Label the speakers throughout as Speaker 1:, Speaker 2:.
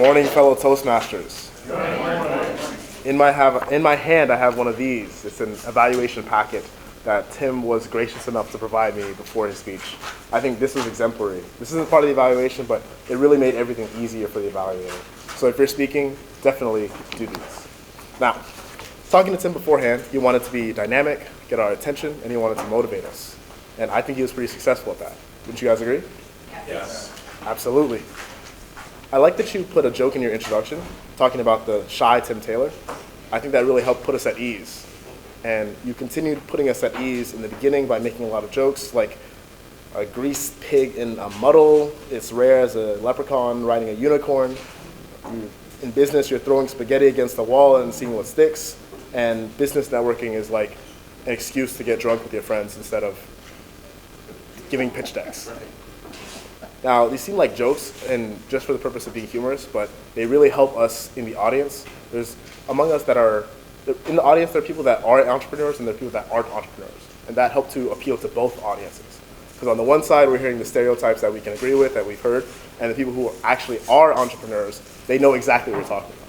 Speaker 1: morning, fellow Toastmasters. In my hand, I have one of these. It's an evaluation packet that Tim was gracious enough to provide me before his speech. I think this was exemplary. This isn't part of the evaluation, but it really made everything easier for the evaluator. So if you're speaking, definitely do these. Now, talking to Tim beforehand, he wanted to be dynamic, get our attention, and he wanted to motivate us. And I think he was pretty successful at that. Wouldn't you guys agree?
Speaker 2: Yes.
Speaker 1: Absolutely. I like that you put a joke in your introduction, talking about the shy Tim Taylor. I think that really helped put us at ease. And you continued putting us at ease in the beginning by making a lot of jokes, like a greased pig in a muddle. It's rare as a leprechaun riding a unicorn. In business, you're throwing spaghetti against the wall and seeing what sticks. And business networking is like an excuse to get drunk with your friends instead of giving pitch decks. Now, these seem like jokes and just for the purpose of being humorous, but they really help us in the audience. There's among us that are, in the audience, there are people that are entrepreneurs and there are people that aren't entrepreneurs. And that helped to appeal to both audiences. Because on the one side, we're hearing the stereotypes that we can agree with, that we've heard, and the people who actually are entrepreneurs, they know exactly what we're talking about.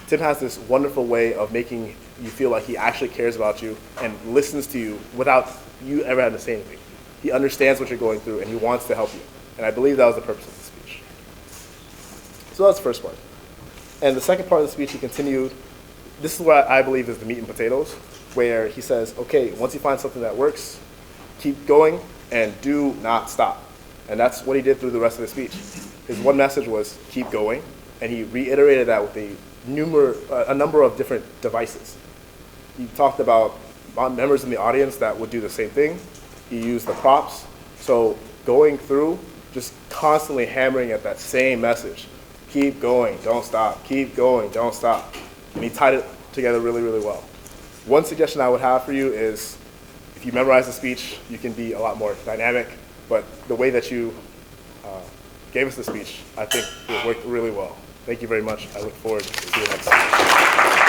Speaker 1: Tim has this wonderful way of making you feel like he actually cares about you and listens to you without you ever having to say anything. He understands what you're going through and he wants to help you. And I believe that was the purpose of the speech. So that's the first part. And the second part of the speech, he continued, this is what I believe is the meat and potatoes, where he says, okay, once you find something that works, keep going and do not stop. And that's what he did through the rest of the speech. His one message was keep going, and he reiterated that with a number of different devices. He talked about members in the audience that would do the same thing. He used the props. So going through, just constantly hammering at that same message. Keep going, don't stop. Keep going, don't stop. And he tied it together really, really well. One suggestion I would have for you is if you memorize the speech, you can be a lot more dynamic. But the way that you gave us the speech, I think it worked really well. Thank you very much. I look forward to see you next time.